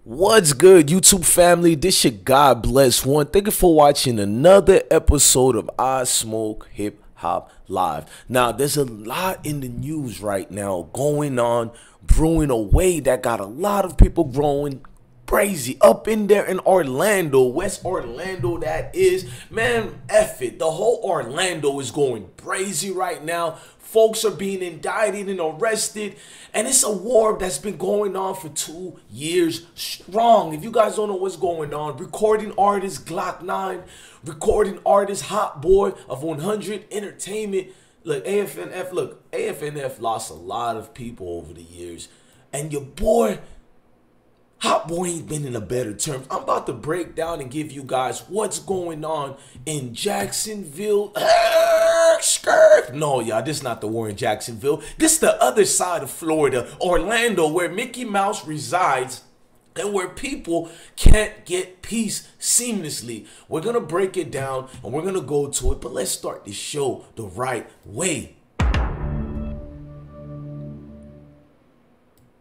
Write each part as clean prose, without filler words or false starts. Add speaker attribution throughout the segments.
Speaker 1: What's good, YouTube family? This your God Bless One. Thank you for watching another episode of I Smoke Hip Hop Live. Now, there's a lot in the news right now going on, brewing away that got a lot of people growing crazy up in there in Orlando, West Orlando. That is, man, F it. The whole Orlando is going crazy right now. Folks are being indicted and arrested, and it's a war that's been going on for 2 years strong. If you guys don't know what's going on, recording artist Glokknine, recording artist Hotboii of 100 Entertainment, look, AFNF lost a lot of people over the years, and your boy Hotboii ain't been in a better terms. I'm about to break down and give you guys what's going on in Jacksonville. No, y'all, this is not the war in Jacksonville. This is the other side of Florida, Orlando, where Mickey Mouse resides and where people can't get peace seamlessly. We're going to break it down and we're going to go to it, but let's start the show the right way.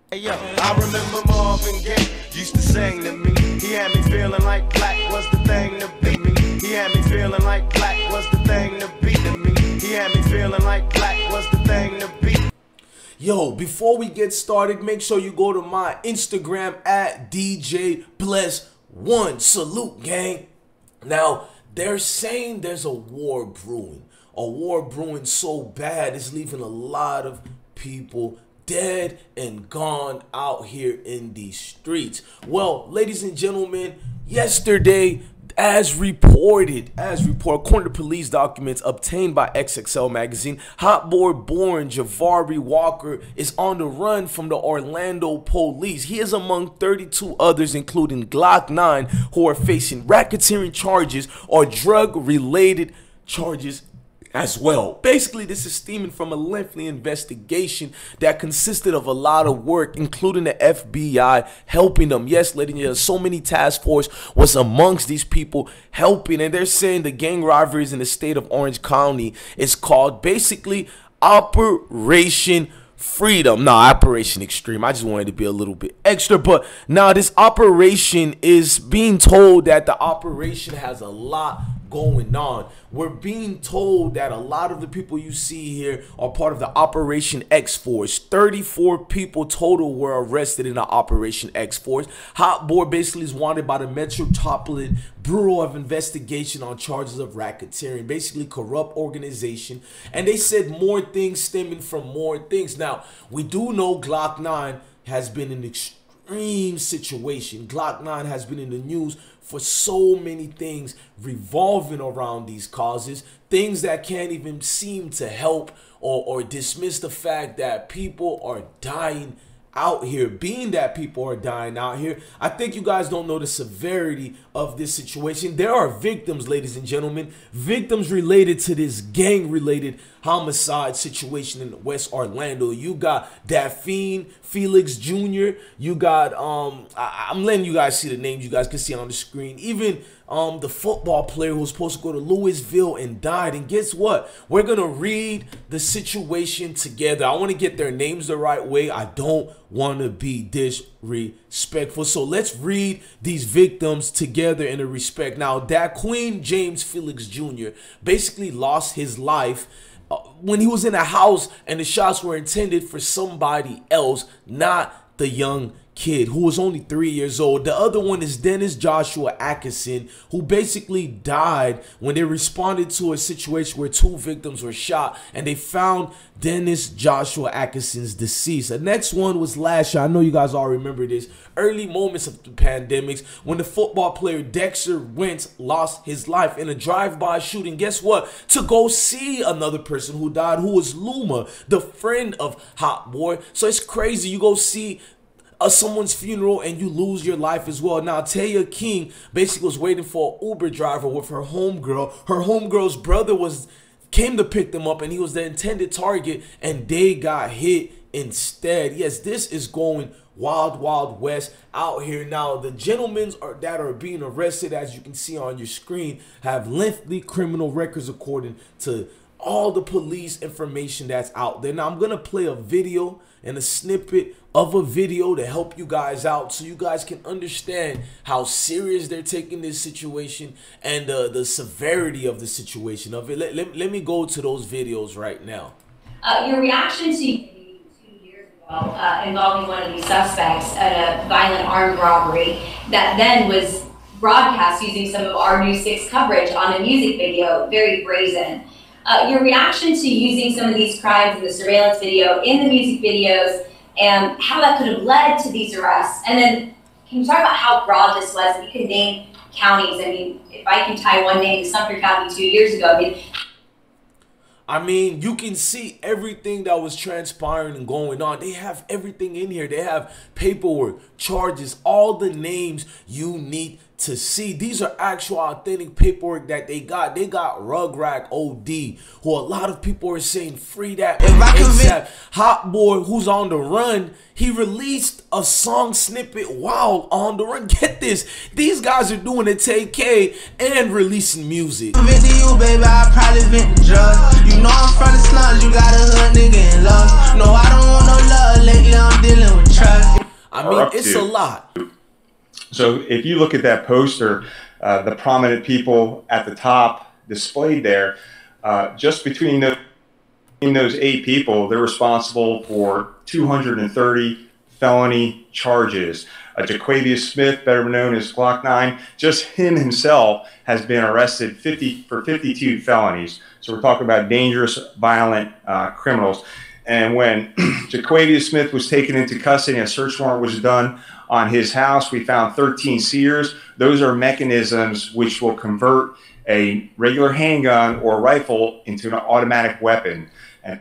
Speaker 2: Hey, yo, I remember Marvin Gaye used to sing to me. He had me feeling like black was the thing to be me. He had me feeling like black was the thing to be to me. He had me feeling like black was the thing to be.
Speaker 1: Yo, before we get started, make sure you go to my Instagram at DJ Bless One. Salute, gang. Now, they're saying there's a war brewing. A war brewing so bad it's leaving a lot of people dead and gone out here in these streets. Well, ladies and gentlemen, yesterday, as reported, according to police documents obtained by XXL magazine, Hotboii born Javari Walker is on the run from the Orlando police. He is among 32 others, including Glokknine, who are facing racketeering charges or drug-related charges as well. Basically, this is stemming from a lengthy investigation that consisted of a lot of work, including the FBI helping them. Yes, ladies and gentlemen, so many task force was amongst these people helping, and they're saying the gang rivalries in the state of Orange County is called basically Operation Freedom. No, Operation Extreme. I just wanted to be a little bit extra, but now this operation is being told that the operation has a lot going on. We're being told that a lot of the people you see here are part of the Operation X Force. 34 people total were arrested in the Operation X Force. Hotboii basically is wanted by the Metropolitan Bureau of Investigation on charges of racketeering, basically corrupt organization, and they said more things stemming from more things. Now, we do know Glokknine has been in extreme situation. Glokknine has been in the news for so many things revolving around these causes, things that can't even seem to help or dismiss the fact that people are dying out here. Being that people are dying out here, I think you guys don't know the severity of this situation. There are victims, ladies and gentlemen, victims related to this gang-related homicide situation in West Orlando. You got Daphne Felix Jr. You got I'm letting you guys see the names. You guys can see on the screen. Even the football player who was supposed to go to Louisville and died. And guess what? We're gonna read the situation together. I want to get their names the right way. I don't want to be disrespectful, so let's read these victims together in a respect. Now, that Queen James Felix Jr. basically lost his life when he was in a house, and the shots were intended for somebody else, not the young kid who was only 3 years old. The other one is Dennis Joshua Atkinson, who basically died when they responded to a situation where 2 victims were shot, and they found Dennis Joshua Atkinson's deceased. The next one was last year. I know you guys all remember this. Early moments of the pandemics when the football player Dexter Wentz lost his life in a drive-by shooting. Guess what? To go see another person who died, who was Luma, the friend of Hotboii. So it's crazy. You go see someone's funeral and you lose your life as well. Now, Taya King basically was waiting for an Uber driver with her homegirl. Her homegirl's brother came to pick them up, and he was the intended target, and they got hit instead. Yes, this is going wild, wild west out here. Now, the gentlemen that are being arrested, as you can see on your screen, have lengthy criminal records according to all the police information that's out there. Now I'm gonna play a video and a snippet of a video to help you guys out so you guys can understand how serious they're taking this situation and the severity of the situation of it. Let me go to those videos right now.
Speaker 3: Your reaction to 2 years ago involving one of these suspects at a violent armed robbery that then was broadcast using some of our News 6 coverage on a music video, very brazen. Your reaction to using some of these crimes in the surveillance video, in the music videos, and how that could have led to these arrests. And then can you talk about how broad this was? If you could name counties. I mean, if I can tie one name to Sumter County 2 years ago,
Speaker 1: I mean, you can see everything that was transpiring and going on. They have everything in here. They have paperwork, charges, all the names you need to see. These are actual authentic paperwork that they got. They got Rugrat OD, who a lot of people are saying free that ASAP. Hotboii, who's on the run, he released a song snippet while on the run. Get this, these guys are doing a TK and releasing music.
Speaker 4: Vent to you, baby, I probably vent to drugs. You know I'm from the slums, you got a hood nigga in love. No, I don't want no love, lately I'm dealing with trust.
Speaker 1: I mean, it's a lot.
Speaker 5: So if you look at that poster, the prominent people at the top displayed there, just between those 8 people, they're responsible for 230 felony charges. Jaquavius Smith, better known as Glokknine, just him himself has been arrested for 52 felonies. So we're talking about dangerous, violent criminals. And when Jaquavius Smith was taken into custody, a search warrant was done on his house. We found 13 sears. Those are mechanisms which will convert a regular handgun or rifle into an automatic weapon. And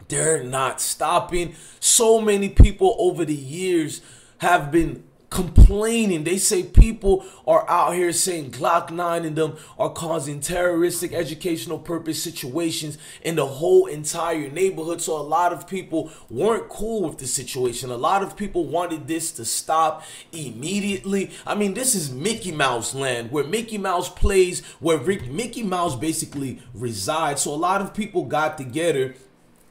Speaker 1: they're not stopping. So many people over the years have been complaining. They say people are out here saying Glokknine and them are causing terroristic educational purpose situations in the whole entire neighborhood. So a lot of people weren't cool with the situation. A lot of people wanted this to stop immediately. I mean, this is Mickey Mouse land, where Mickey Mouse plays, where Mickey Mouse basically resides. So a lot of people got together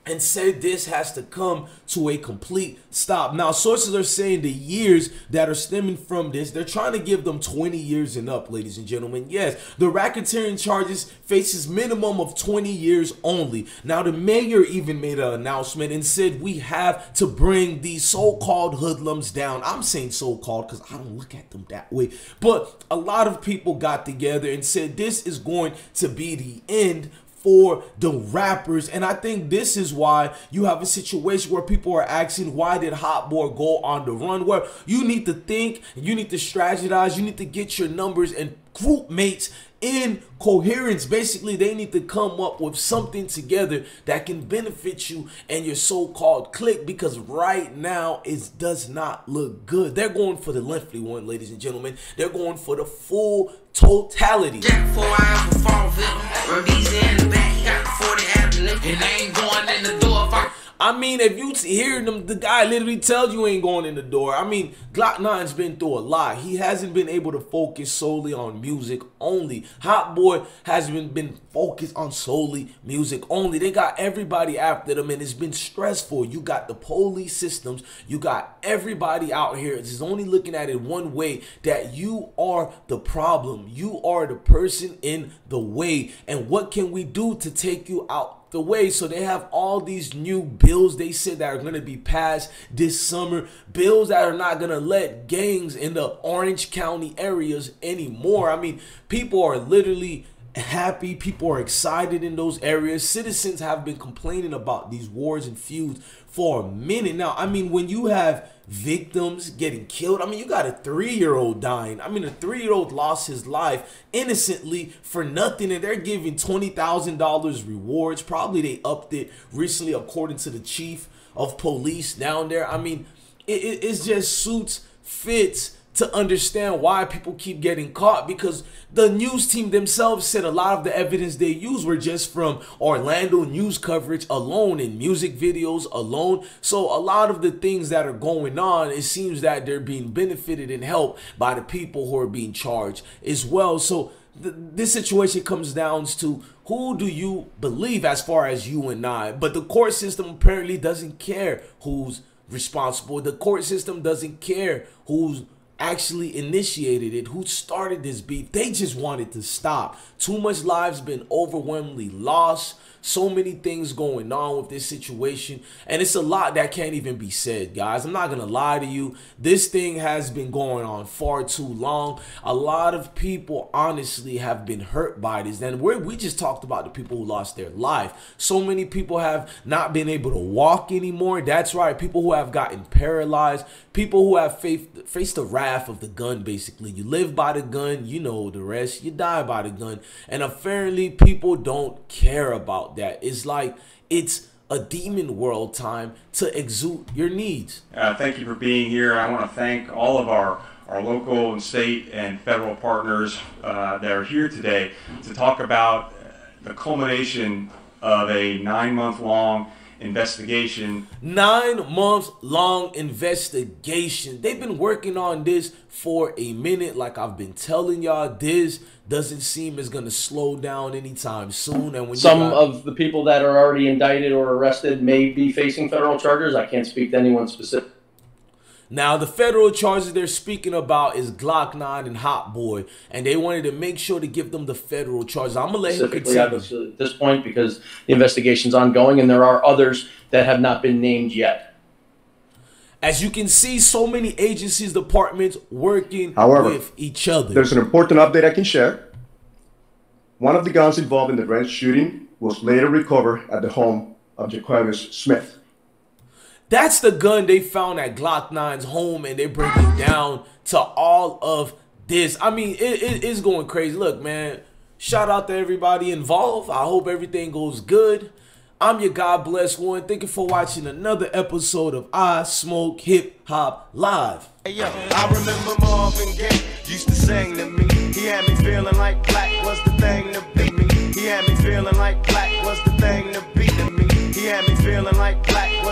Speaker 1: and said this has to come to a complete stop. Now, sources are saying the years that are stemming from this, they're trying to give them 20 years and up, ladies and gentlemen. Yes, the racketeering charges faces minimum of 20 years only. Now, the mayor even made an announcement and said we have to bring these so-called hoodlums down. I'm saying so-called because I don't look at them that way. But a lot of people got together and said this is going to be the end for the rappers. And I think this is why you have a situation where people are asking, why did Hotboii go on the run? Where you need to think, you need to strategize, you need to get your numbers and group mates in coherence. Basically, they need to come up with something together that can benefit you and your so-called clique, because right now it does not look good. They're going for the lengthy one, ladies and gentlemen. They're going for the full totality. I mean, if you hear them, the guy literally tells you ain't going in the door. I mean, Glokknine's been through a lot. He hasn't been able to focus solely on music only. Hotboii hasn't been focused on solely music only. They got everybody after them, and it's been stressful. You got the police systems. You got everybody out here just only looking at it one way, that you are the problem. You are the person in the way. And what can we do to take you out the way? So they have all these new bills they said that are going to be passed this summer, bills that are not going to let gangs in the Orange County areas anymore. I mean, people are literally happy, people are excited in those areas. Citizens have been complaining about these wars and feuds for a minute now. I mean, when you have victims getting killed, I mean, you got a 3-year-old dying. I mean, a 3-year-old lost his life innocently for nothing, and they're giving $20,000 rewards. Probably they upped it recently, according to the chief of police down there. I mean, it's just suits fits to understand why people keep getting caught, because the news team themselves said a lot of the evidence they used were just from Orlando news coverage alone and music videos alone. So a lot of the things that are going on, it seems that they're being benefited and helped by the people who are being charged as well. So this situation comes down to who do you believe as far as you and I. But the court system apparently doesn't care who's responsible. The court system doesn't care who's actually initiated it, who started this beef. They just wanted to stop. Too much lives been overwhelmingly lost. So many things going on with this situation, and it's a lot that can't even be said, guys. I'm not gonna lie to you. This thing has been going on far too long. A lot of people honestly have been hurt by this, and we just talked about the people who lost their life. So many people have not been able to walk anymore. That's right, people who have gotten paralyzed, people who have faced the wrath of the gun. Basically, you live by the gun, you know the rest, you die by the gun. And apparently people don't care about that. It's like it's a demon world time to exude your needs.
Speaker 5: Thank you for being here. I want to thank all of our local and state and federal partners that are here today to talk about the culmination of a 9-month-long investigation.
Speaker 1: 9-month-long investigation. They've been working on this for a minute. Like I've been telling y'all, this doesn't seem as gonna slow down anytime soon. And when
Speaker 6: some of the people that are already indicted or arrested may be facing federal charges. I can't speak to anyone specific.
Speaker 1: Now, the federal charges they're speaking about is Glokknine and Hotboii, and they wanted to make sure to give them the federal charges. I'm gonna let him continue
Speaker 6: at this point because the investigation's ongoing, and there are others that have not been named yet.
Speaker 1: As you can see, so many agencies, departments working with each other.
Speaker 7: There's an important update I can share. One of the guns involved in the Ranch shooting was later recovered at the home of Jaquavius Smith.
Speaker 1: That's the gun they found at Glokknine's home, and they're breaking down to all of this. I mean, it's going crazy. Look, man, shout out to everybody involved. I hope everything goes good. I'm your God Bless One. Thank you for watching another episode of I Smoke Hip Hop Live.
Speaker 2: Hey, yo, I remember Marvin Gaye used to sing to me. He had me feeling like black was the thing to beat me. He had me feeling like black was the thing to beat me. He had me feeling like black